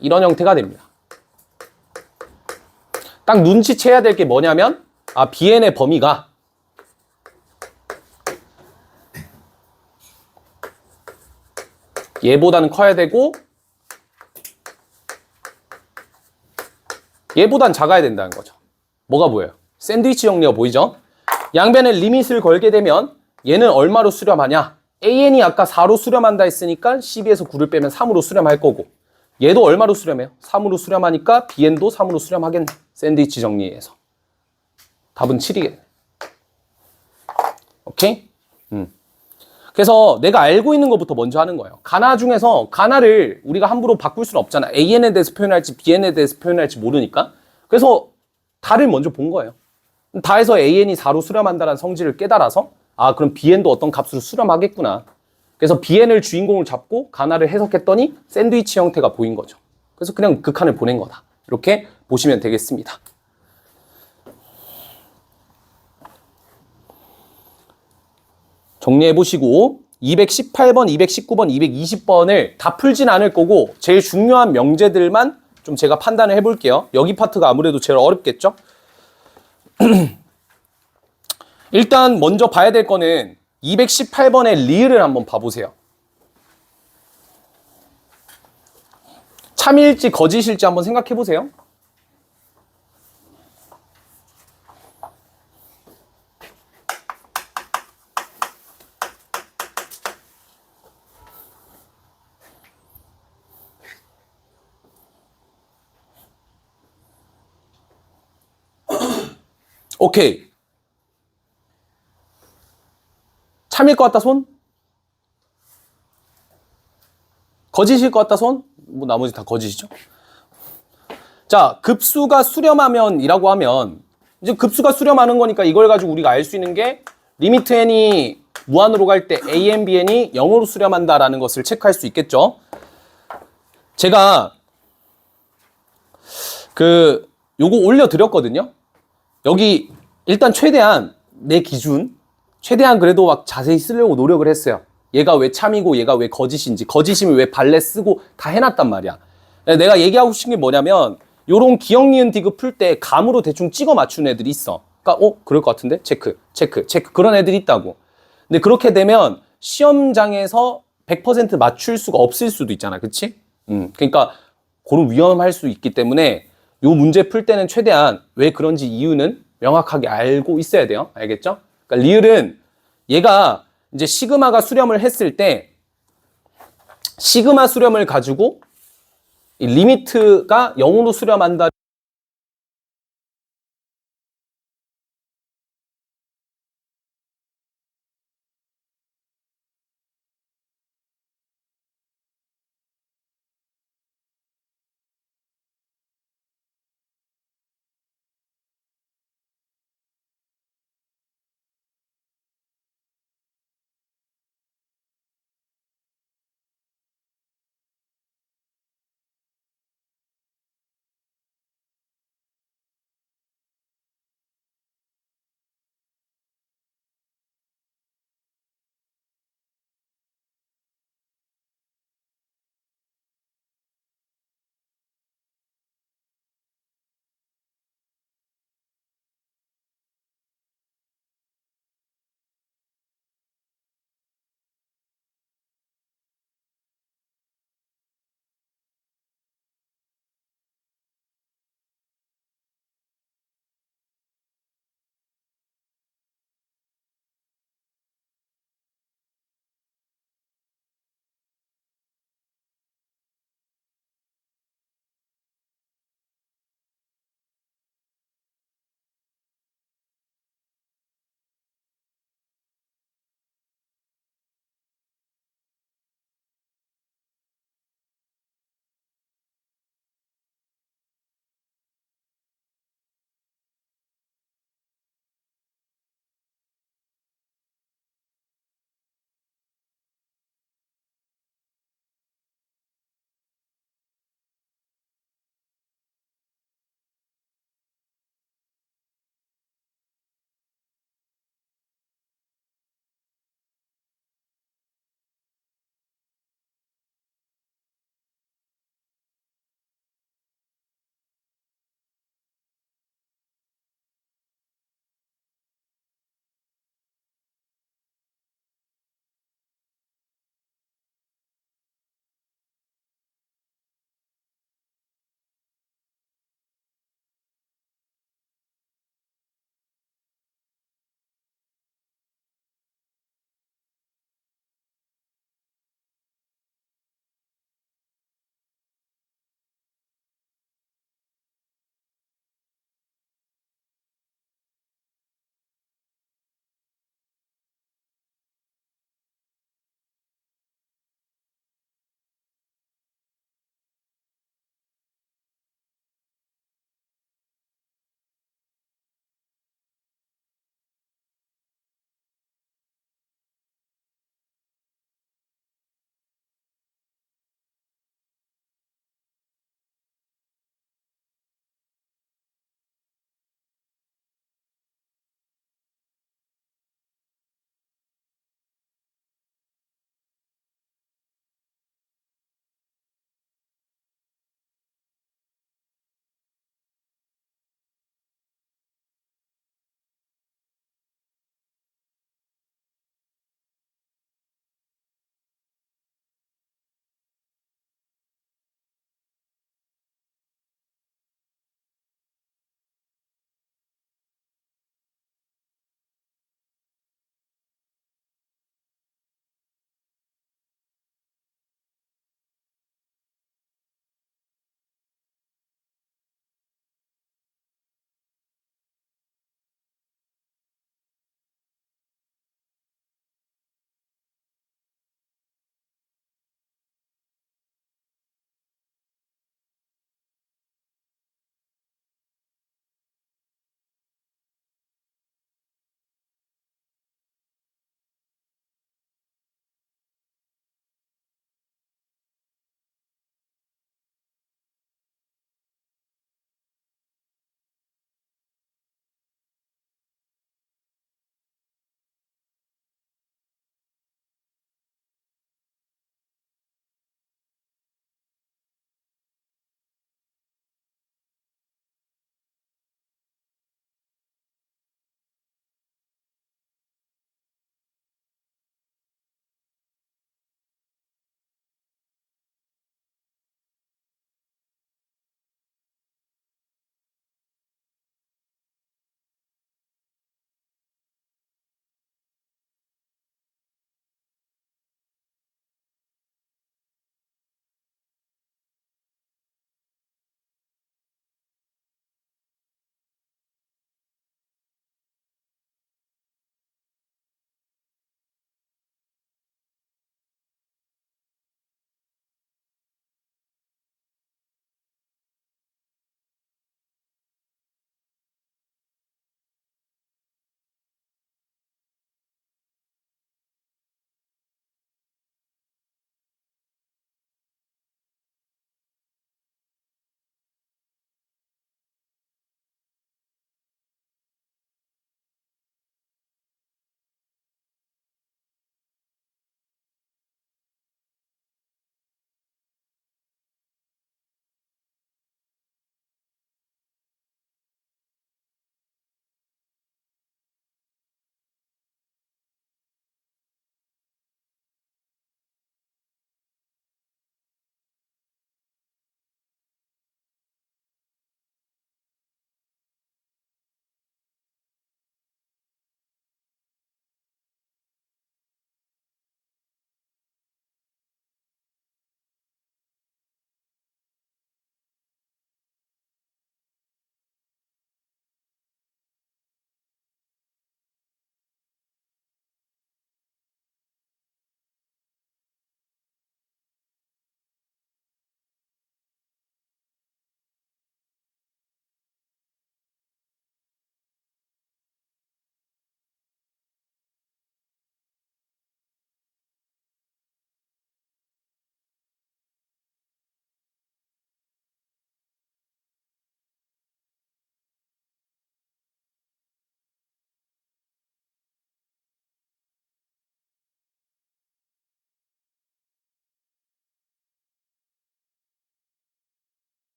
이런 형태가 됩니다. 딱 눈치채야 될 게 뭐냐면 아, bn의 범위가 얘보다는 커야 되고 얘보단 작아야 된다는 거죠. 뭐가 보여요? 샌드위치 정리가 보이죠? 양변에 리밋을 걸게 되면 얘는 얼마로 수렴하냐? an이 아까 4로 수렴한다 했으니까 12에서 9를 빼면 3으로 수렴할 거고 얘도 얼마로 수렴해요? 3으로 수렴하니까 bn도 3으로 수렴하겠네. 샌드위치 정리에서. 답은 7이겠네. 오케이? 그래서 내가 알고 있는 것부터 먼저 하는 거예요. 가나 중에서 가나를 우리가 함부로 바꿀 수는 없잖아. an에 대해서 표현할지 bn에 대해서 표현할지 모르니까. 그래서 다를 먼저 본 거예요. 다에서 an이 4로 수렴한다는 성질을 깨달아서 아, 그럼 bn도 어떤 값으로 수렴하겠구나. 그래서 bn을 주인공을 잡고 가나를 해석했더니 샌드위치 형태가 보인 거죠. 그래서 그냥 극한을 보낸 거다. 이렇게 보시면 되겠습니다. 정리해 보시고 218번, 219번, 220번을 다 풀진 않을 거고 제일 중요한 명제들만 좀 제가 판단을 해볼게요. 여기 파트가 아무래도 제일 어렵겠죠? 일단 먼저 봐야 될 거는 218번의 리을을 한번 봐보세요. 참일지 거짓일지 한번 생각해 보세요. 오케이. 참일 것 같다 손? 거짓일 것 같다 손? 뭐 나머지 다 거짓이죠. 자, 급수가 수렴하면이라고 하면 이제 급수가 수렴하는 거니까 이걸 가지고 우리가 알 수 있는 게 리미트 n이 무한으로 갈 때 a n, b n이 0으로 수렴한다라는 것을 체크할 수 있겠죠. 제가 요거 올려드렸거든요. 여기 일단 최대한 내 기준 최대한 그래도 막 자세히 쓰려고 노력을 했어요. 얘가 왜 참이고 얘가 왜 거짓인지, 거짓이면 왜 발레 쓰고 다 해놨단 말이야. 내가 얘기하고 싶은 게 뭐냐면 요런 기억 니은 디귿 풀 때 감으로 대충 찍어 맞추는 애들이 있어. 그러니까 그럴 것 같은데? 체크 그런 애들이 있다고. 근데 그렇게 되면 시험장에서 100% 맞출 수가 없을 수도 있잖아. 그치? 그러니까 그런 위험할 수 있기 때문에 요 문제 풀 때는 최대한 왜 그런지 이유는 명확하게 알고 있어야 돼요. 알겠죠? 그러니까 리을은 얘가 이제 시그마가 수렴을 했을 때 시그마 수렴을 가지고 이 리미트가 0으로 수렴한다.